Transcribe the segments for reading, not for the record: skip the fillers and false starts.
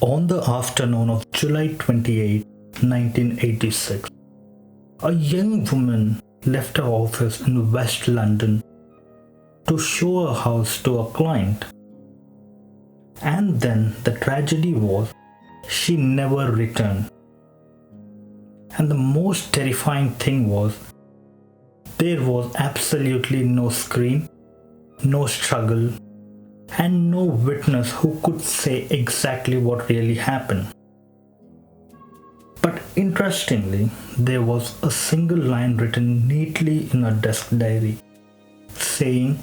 On the afternoon of July 28, 1986, a young woman left her office in West London to show her house to a client. And then the tragedy was she never returned. And the most terrifying thing was there was absolutely no scream, no struggle, and no witness who could say exactly what really happened. But interestingly, there was a single line written neatly in a desk diary saying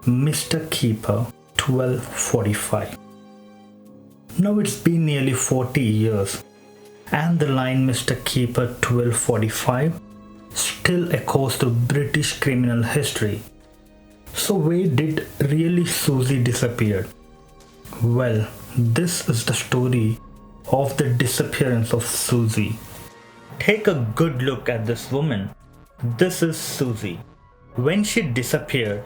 Mr. Keeper 1245. Now it's been nearly 40 years and the line Mr. Keeper 1245 still echoes through British criminal history. So where did really Suzy disappear? Well, this is the story of the disappearance of Suzy. Take a good look at this woman. This is Suzy. When she disappeared,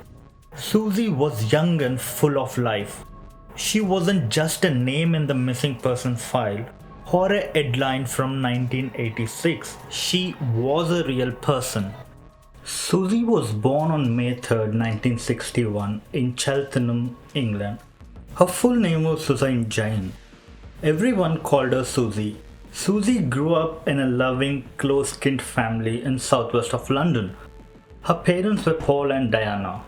Suzy was young and full of life. She wasn't just a name in the missing persons file or a headline from 1986. She was a real person. Suzy was born on May 3rd, 1961 in Cheltenham, England. Her full name was Suzy Jane. Everyone called her Suzy. Suzy grew up in a loving, close-kin family in southwest of London. Her parents were Paul and Diana.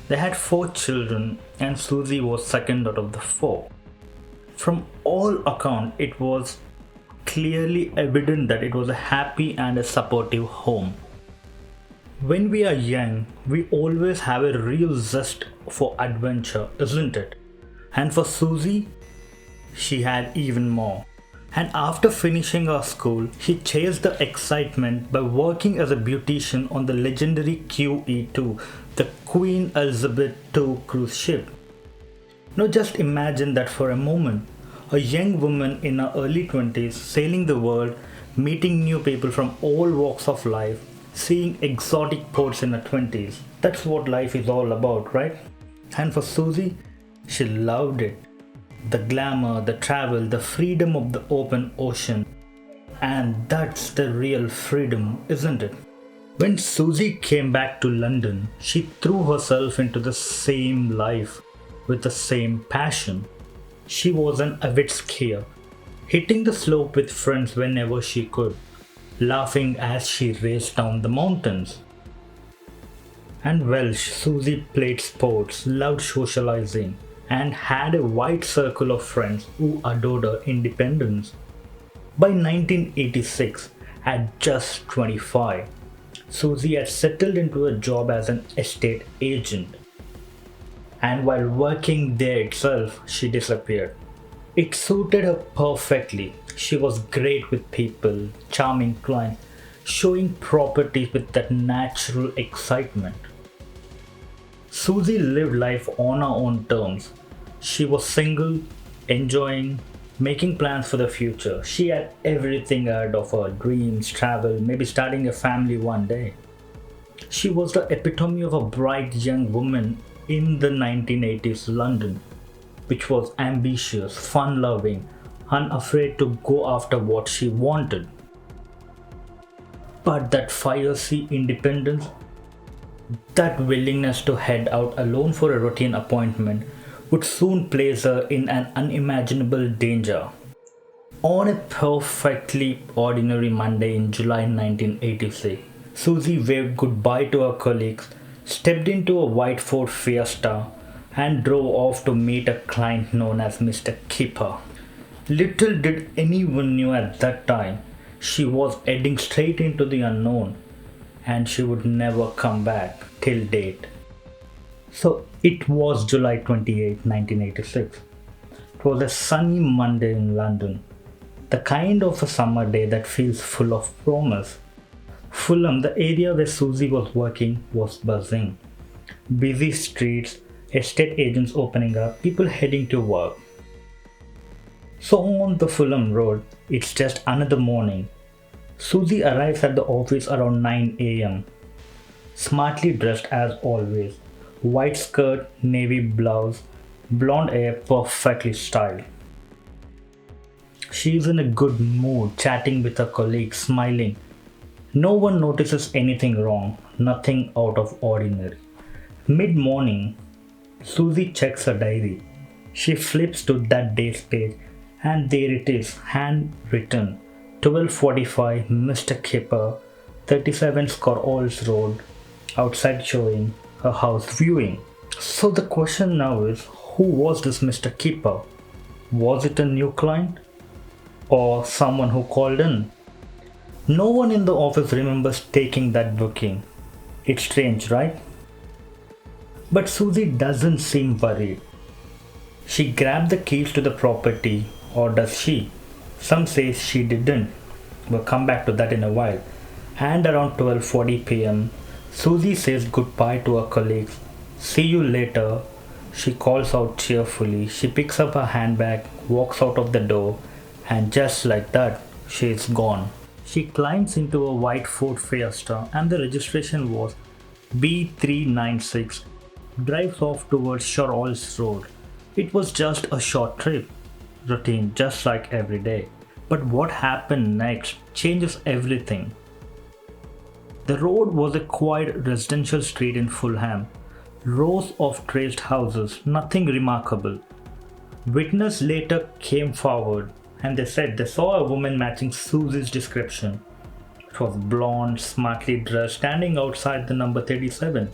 They had 4 children and Suzy was second out of the 4. From all accounts, it was clearly evident that it was a happy and a supportive home. When we are young, we always have a real zest for adventure, isn't it? And for Suzy, she had even more. And after finishing her school, she chased the excitement by working as a beautician on the legendary QE2, the Queen Elizabeth II cruise ship. Now just imagine that for a moment. A young woman in her early 20s sailing the world, meeting new people from all walks of life, seeing exotic ports in her 20s. That's what life is all about, right? And for Suzy, she loved it. The glamour, the travel, the freedom of the open ocean. And that's the real freedom, isn't it? When Suzy came back to London, she threw herself into the same life with the same passion. She was an avid skier, hitting the slope with friends whenever she could, laughing as she raced down the mountains. And well, Suzy played sports, loved socializing, and had a wide circle of friends who adored her independence. By 1986, at just 25, Suzy had settled into a job as an estate agent. And while working there itself, she disappeared. It suited her perfectly. She was great with people, charming clients, showing properties with that natural excitement. Suzy lived life on her own terms. She was single, enjoying, making plans for the future. She had everything ahead of her: dreams, travel, maybe starting a family one day. She was the epitome of a bright young woman in the 1980s London, which was ambitious, fun-loving, unafraid to go after what she wanted. But that fiery independence, that willingness to head out alone for a routine appointment, would soon place her in an unimaginable danger. On a perfectly ordinary Monday in July 1986, Suzy waved goodbye to her colleagues, stepped into a white Ford Fiesta, and drove off to meet a client known as Mr. Keeper. Little did anyone knew at that time, she was heading straight into the unknown, and she would never come back till date. So it was July 28, 1986. It was a sunny Monday in London, the kind of a summer day that feels full of promise. Fulham, the area where Suzy was working, was buzzing. Busy streets, estate agents opening up, people heading to work. So on the Fulham Road, it's just another morning. Suzy arrives at the office around 9 a.m. Smartly dressed as always. White skirt, navy blouse, blonde hair perfectly styled. She's in a good mood, chatting with her colleagues, smiling. No one notices anything wrong, nothing out of ordinary. Mid-morning, Suzy checks her diary. She flips to that day's page and there it is, handwritten. 12:45, Mr. Kipper, 37 Scorolls Road, outside showing a house viewing. So the question now is, who was this Mr. Kipper? Was it a new client? Or someone who called in? No one in the office remembers taking that booking. It's strange, right? But Suzy doesn't seem worried. She grabbed the keys to the property, or does she? Some say she didn't. We'll come back to that in a while. And around 12:40 p.m., Suzy says goodbye to her colleagues. See you later. She calls out cheerfully. She picks up her handbag, walks out of the door, and just like that, she is gone. She climbs into a white Ford Fiesta and the registration was B396. Drives off towards Shorolls Road. It was just a short trip. Routine, just like every day. But what happened next changes everything. The road was a quiet residential street in Fulham. Rows of traced houses, nothing remarkable. Witnesses later came forward and they said they saw a woman matching Suzy's description. It was blonde, smartly dressed, standing outside the number 37.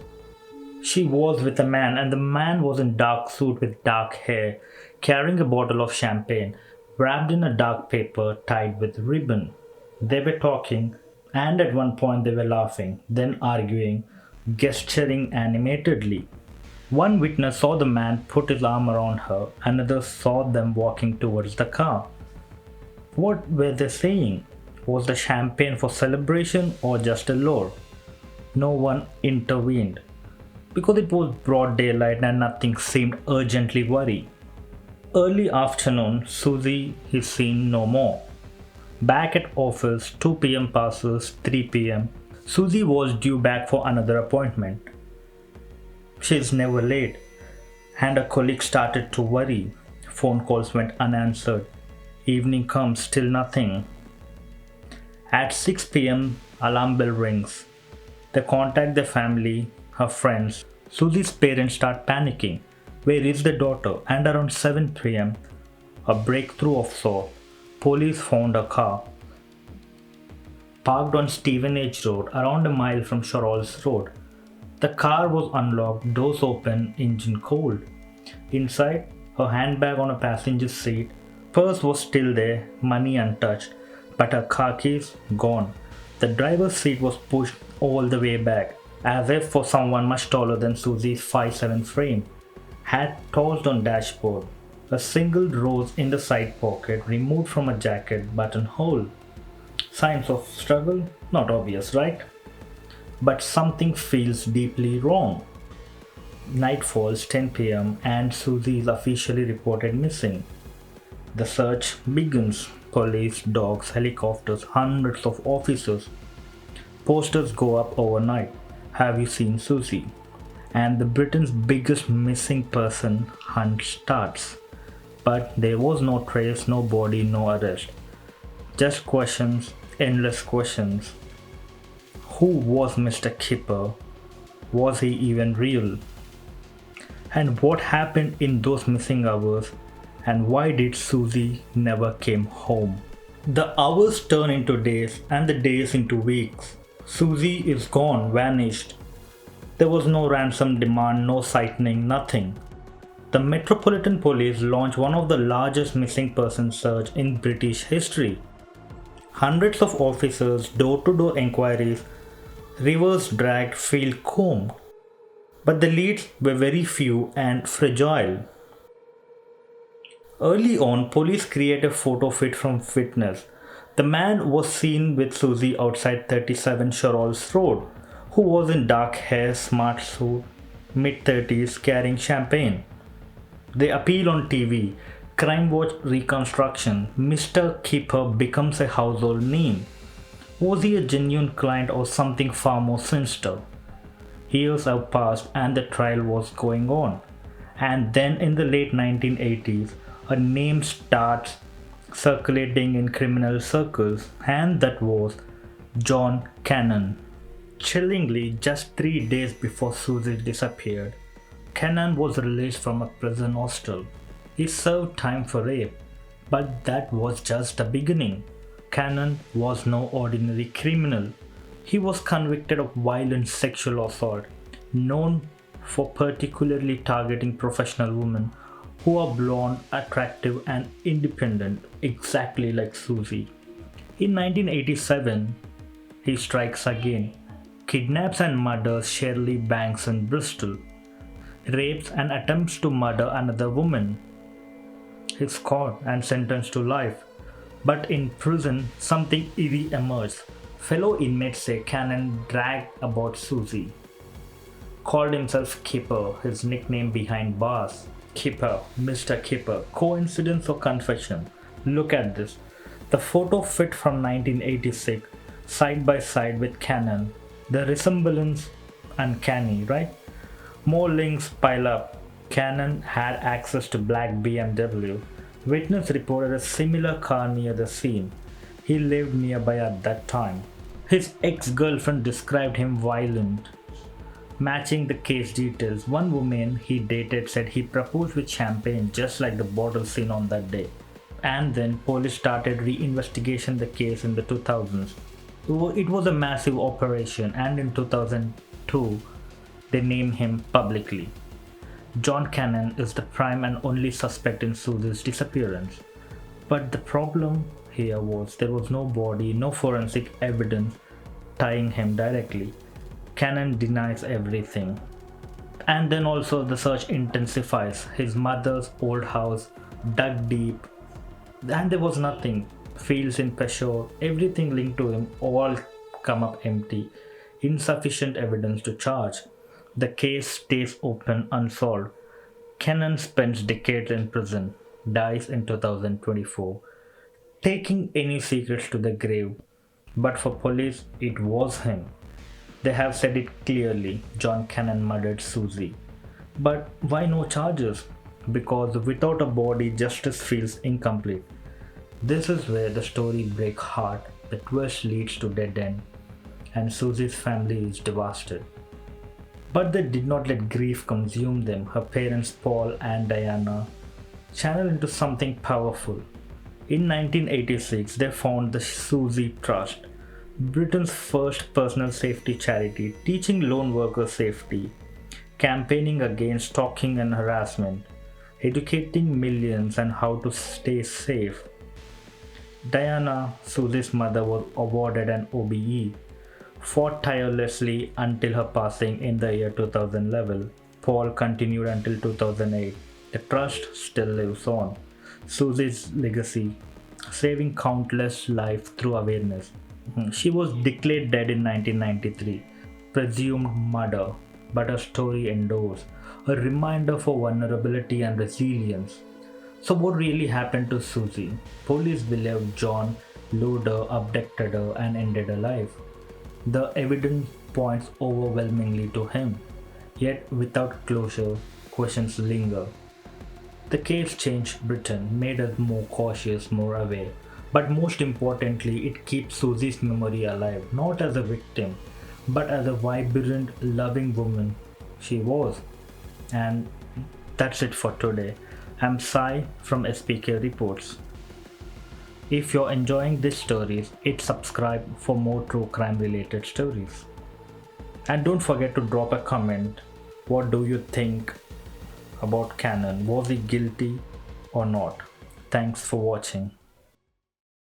She was with a man and the man was in dark suit with dark hair, carrying a bottle of champagne, wrapped in a dark paper tied with ribbon. They were talking and at one point they were laughing, then arguing, gesturing animatedly. One witness saw the man put his arm around her, another saw them walking towards the car. What were they saying? Was the champagne for celebration or just a lure? No one intervened because it was broad daylight and nothing seemed urgently worried. Early afternoon, Suzy is seen no more. Back at office, 2 p.m. passes, 3 p.m. Suzy was due back for another appointment. She is never late, and her colleagues started to worry. Phone calls went unanswered. Evening comes, still nothing. At 6 p.m., alarm bell rings. They contact their family, her friends. Suzy's parents start panicking. Where is the daughter? And around 7 p.m., a breakthrough of sort. Police found a car parked on Stevenage Road, around a mile from Shorolls Road. The car was unlocked, doors open, engine cold. Inside, her handbag on a passenger seat. Purse was still there, money untouched, but her car keys gone. The driver's seat was pushed all the way back, as if for someone much taller than Suzy's 5'7" frame. Hat tossed on dashboard. A single rose in the side pocket, removed from a jacket buttonhole. Signs of struggle? Not obvious, right? But something feels deeply wrong. Night falls, 10 p.m. and Suzy is officially reported missing. The search begins. Police, dogs, helicopters, hundreds of officers. Posters go up overnight. Have you seen Suzy? And the Britain's biggest missing person hunt starts. But there was no trace, no body, no arrest. Just questions, endless questions. Who was Mr. Kipper? Was he even real? And what happened in those missing hours? And why did Suzy never came home? The hours turn into days and the days into weeks. Suzy is gone, vanished. There was no ransom demand, no sightning, nothing. The Metropolitan Police launched one of the largest missing person search in British history. Hundreds of officers, door-to-door inquiries, rivers dragged, field combed. But the leads were very few and fragile. Early on, police created a photo fit from witness. The man was seen with Suzy outside 37 Shorolls Road, who was in dark hair, smart suit, mid-30s, carrying champagne. They appeal on TV. Crime Watch reconstruction. Mr. Kipper becomes a household name. Was he a genuine client or something far more sinister? Years have passed and the trial was going on. And then in the late 1980s, a name starts circulating in criminal circles, and that was John Cannon. Chillingly, just 3 days before Suzy disappeared, Cannon was released from a prison hostel. He served time for rape, but that was just the beginning. Cannon was no ordinary criminal. He was convicted of violent sexual assault, known for particularly targeting professional women who are blonde, attractive, and independent, exactly like Suzy. In 1987, he strikes again, kidnaps and murders Shirley Banks in Bristol, rapes and attempts to murder another woman. He's caught and sentenced to life. But in prison, something eerie emerged. Fellow inmates say Cannon bragged about Suzy, called himself Kipper, his nickname behind bars. Kipper, Mr. Kipper. Coincidence or confession? Look at this. The photo fit from 1986, side by side with Cannon. The resemblance uncanny, right? More links pile up. Cannon had access to black BMW. Witness reported a similar car near the scene. He lived nearby at that time. His ex-girlfriend described him violent, matching the case details. One woman he dated said he proposed with champagne just like the bottle seen on that day. And then police started reinvestigation the case in the 2000s. It was a massive operation, and in 2002 they named him publicly. John Cannon is the prime and only suspect in Suzy's disappearance. But the problem here was there was no body, no forensic evidence tying him directly. Cannon denies everything. And then also the search intensifies. His mother's old house dug deep, and there was nothing. Fields in Peshawar, everything linked to him all come up empty. Insufficient evidence to charge. The case stays open, unsolved. Cannon spends decades in prison, dies in 2024, taking any secrets to the grave. But for police, it was him. They have said it clearly, John Cannon murdered Suzy. But why no charges? Because without a body, justice feels incomplete. This is where the story breaks heart, the twist leads to dead end, and Suzy's family is devastated. But they did not let grief consume them. Her parents, Paul and Diana, channeled into something powerful. In 1986, they found the Suzy Trust, Britain's first personal safety charity, teaching lone workers safety, campaigning against stalking and harassment, educating millions on how to stay safe. Diana, Suzy's mother, was awarded an OBE, fought tirelessly until her passing in the year 2011. Paul continued until 2008. The trust still lives on. Suzy's legacy, saving countless lives through awareness. She was declared dead in 1993, presumed murder, but her story endures, a reminder for vulnerability and resilience. So what really happened to Suzy? Police believe John lured her, abducted her, and ended her life. The evidence points overwhelmingly to him, yet without closure, questions linger. The case changed Britain, made us more cautious, more aware, but most importantly, it keeps Suzy's memory alive, not as a victim, but as a vibrant, loving woman she was. And that's it for today. I'm Sai from SPK Reports. If you're enjoying these stories, hit subscribe for more true crime related stories. And don't forget to drop a comment. What do you think about Cannon? Was he guilty or not? Thanks for watching.